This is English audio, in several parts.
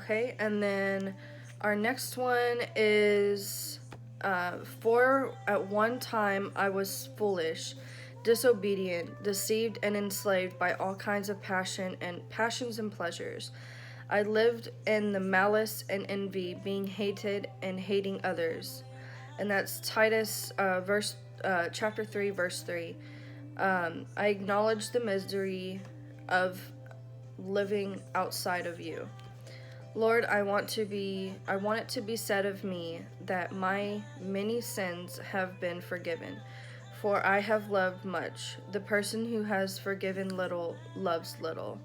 Okay, and then our next one is for at one time I was foolish, disobedient, deceived, and enslaved by all kinds of passions and pleasures. I lived in the malice and envy, being hated and hating others. And that's Titus chapter 3, verse 3. I acknowledge the misery of living outside of you. Lord, I want it to be said of me that my many sins have been forgiven, for I have loved much. The person who has forgiven little loves little.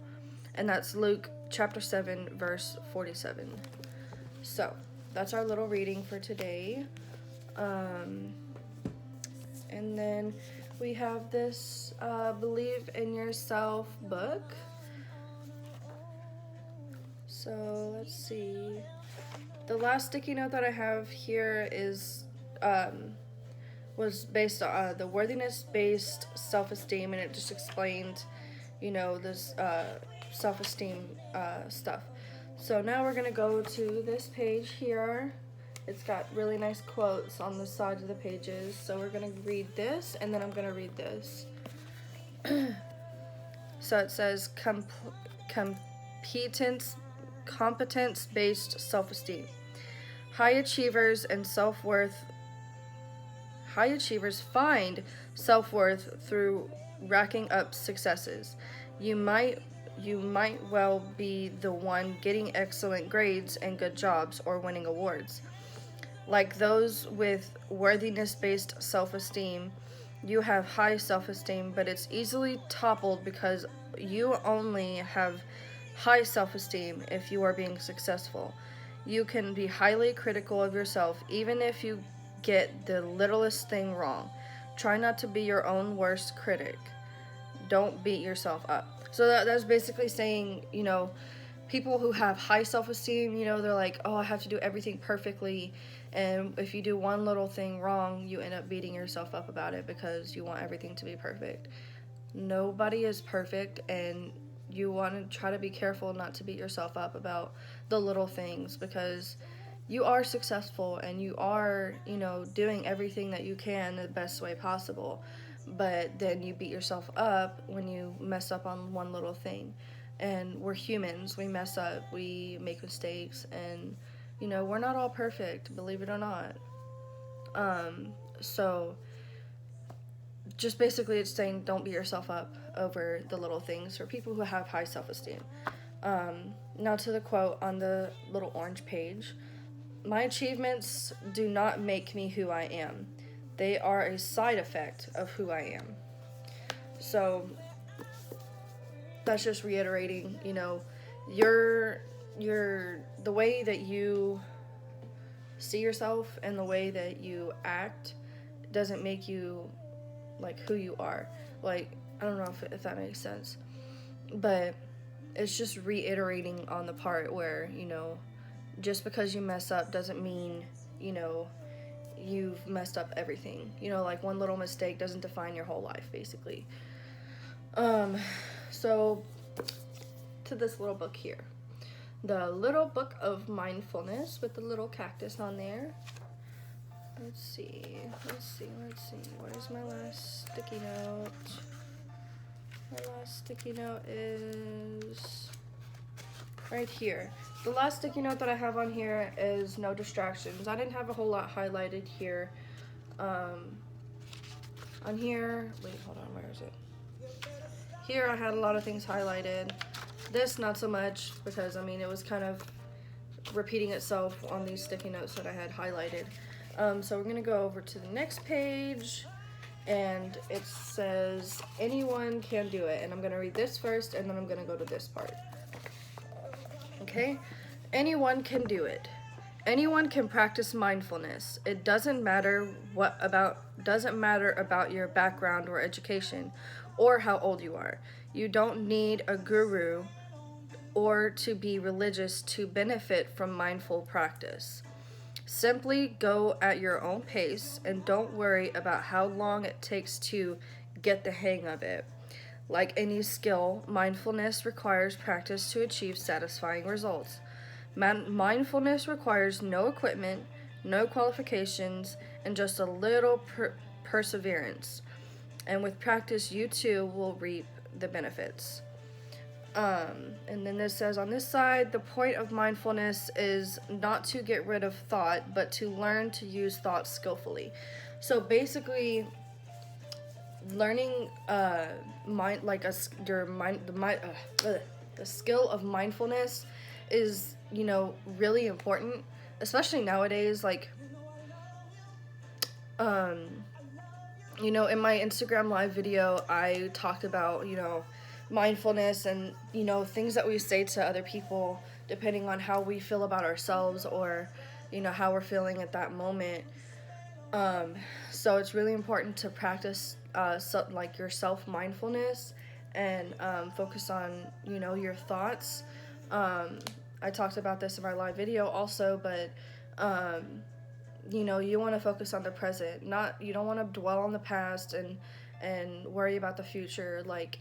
And that's Luke chapter 7, verse 47. So, that's our little reading for today. And then we have this Believe in Yourself book. So let's see. The last sticky note that I have here is was based on the worthiness-based self-esteem, and it just explained, this self-esteem stuff. So now we're gonna go to this page here. It's got really nice quotes on the sides of the pages. So we're gonna read this, and then I'm gonna read this. So it says competence-based self-esteem. High achievers find self-worth through racking up successes. You might well be the one getting excellent grades and good jobs or winning awards. Like those with worthiness-based self-esteem, you have high self-esteem, but it's easily toppled because you only have high self-esteem if you are being successful. You can be highly critical of yourself even if you get the littlest thing wrong. Try not to be your own worst critic. Don't beat yourself up. So that's basically saying, people who have high self-esteem, they're like, oh, I have to do everything perfectly. And if you do one little thing wrong, you end up beating yourself up about it because you want everything to be perfect. Nobody is perfect, and you want to try to be careful not to beat yourself up about the little things, because you are successful and you are, doing everything that you can the best way possible. But then you beat yourself up when you mess up on one little thing. And we're humans. We mess up. We make mistakes. And, we're not all perfect, believe it or not. So just basically it's saying don't beat yourself up over the little things for people who have high self-esteem. Now to the quote on the little orange page. My achievements do not make me who I am. They are a side effect of who I am. So that's just reiterating, the way that you see yourself and the way that you act doesn't make you like who you are. Like, I don't know if that makes sense, but it's just reiterating on the part where, just because you mess up doesn't mean, you've messed up everything. Like one little mistake doesn't define your whole life, basically. So to this little book here. The Little Book of Mindfulness with the little cactus on there. Let's see. What is my last sticky note? My last sticky note is right here. The last sticky note that I have on here is no distractions. I didn't have a whole lot highlighted here. On here, wait, hold on, where is it? Here I had a lot of things highlighted. This not so much, because it was kind of repeating itself on these sticky notes that I had highlighted. So we're gonna go over to the next page, and it says anyone can do it, and I'm gonna read this first, and then I'm gonna go to this part. Okay, anyone can do it. Anyone can practice mindfulness. It doesn't matter about your background or education, or how old you are. You don't need a guru or to be religious to benefit from mindful practice. Simply go at your own pace and don't worry about how long it takes to get the hang of it. Like any skill, mindfulness requires practice to achieve satisfying results. Mindfulness requires no equipment, no qualifications, and just a little perseverance. And with practice, you too will reap the benefits. And then this says on this side, the point of mindfulness is not to get rid of thought, but to learn to use thought skillfully. So basically, learning mind like a your mind the skill of mindfulness is, you know, really important, especially nowadays. Like, you know, in my Instagram live video, I talked about, you know, mindfulness and, you know, things that we say to other people depending on how we feel about ourselves, or, you know, how we're feeling at that moment. So it's really important to practice like your self-mindfulness, and focus on, you know, your thoughts. I talked about this in my live video also, but you know, you want to focus on the present. You don't want to dwell on the past and worry about the future. Like,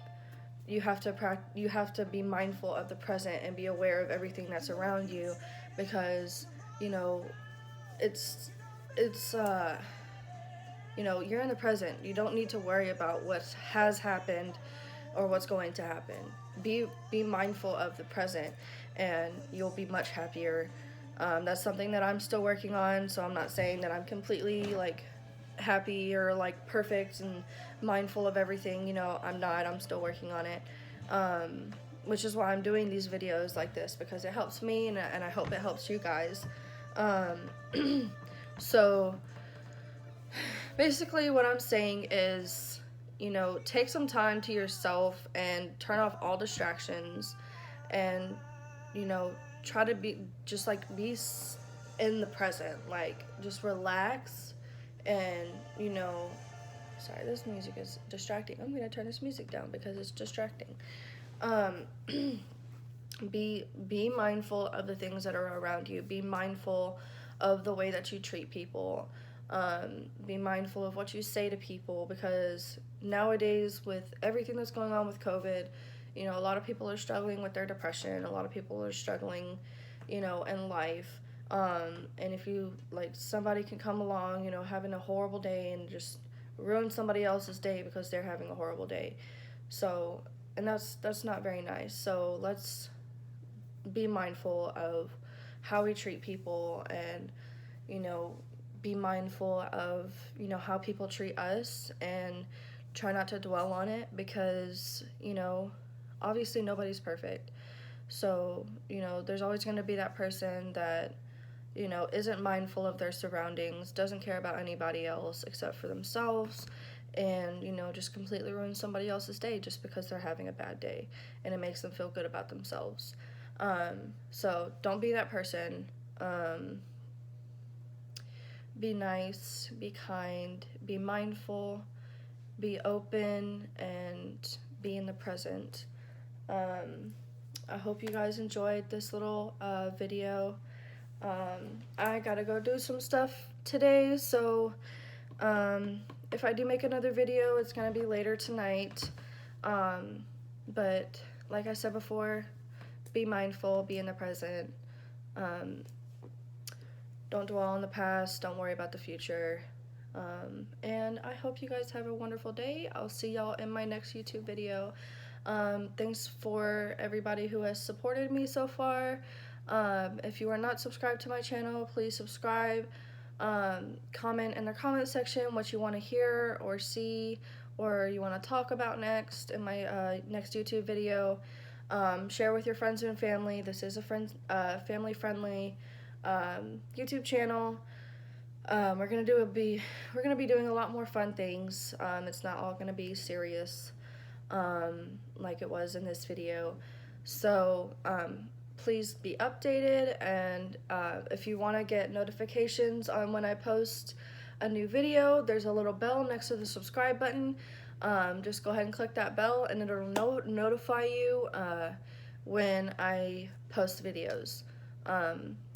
you have to be mindful of the present and be aware of everything that's around you, because, you know, it's you know, you're in the present. You don't need to worry about what has happened or what's going to happen. Be mindful of the present, and you'll be much happier. That's something that I'm still working on, so I'm not saying that I'm completely, like, happy or, like, perfect and mindful of everything. You know, I'm not. I'm still working on it, which is why I'm doing these videos like this, because it helps me, and I hope it helps you guys. So basically what I'm saying is, you know, take some time to yourself and turn off all distractions, and, you know, try to be in the present. Like, just relax, and, you know, sorry, this music is distracting. I'm gonna turn this music down because it's distracting. Be mindful of the things that are around you. Be mindful of the way that you treat people. Be mindful of what you say to people, because nowadays, with everything that's going on with COVID, you know, a lot of people are struggling with their depression. A lot of people are struggling, you know, in life. And if you, like, somebody can come along, you know, having a horrible day and just ruin somebody else's day because they're having a horrible day. So, and that's not very nice. So let's be mindful of how we treat people, and, you know, be mindful of, you know, how people treat us, and try not to dwell on it, because, you know, obviously nobody's perfect. So, you know, there's always going to be that person that, you know, isn't mindful of their surroundings, doesn't care about anybody else except for themselves, and, you know, just completely ruins somebody else's day just because they're having a bad day, and it makes them feel good about themselves. So don't be that person. Be nice, be kind, be mindful, be open, and be in the present. I hope you guys enjoyed this little video. I gotta go do some stuff today, so if I do make another video, it's gonna be later tonight. But like I said before, be mindful, be in the present. Don't dwell on the past, don't worry about the future. And I hope you guys have a wonderful day. I'll see y'all in my next YouTube video. Thanks for everybody who has supported me so far. If you are not subscribed to my channel, please subscribe. Comment in the comment section what you want to hear or see, or you want to talk about next in my next YouTube video. Share with your friends and family. This is a family-friendly YouTube channel. We're gonna be doing a lot more fun things. It's not all gonna be serious, like it was in this video. So please be updated, and if you want to get notifications on when I post a new video, there's a little bell next to the subscribe button. Just go ahead and click that bell, and it'll notify you when I post videos.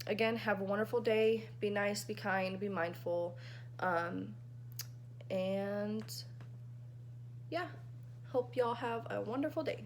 Again, have a wonderful day. Be nice, be kind, be mindful. And yeah, hope y'all have a wonderful day.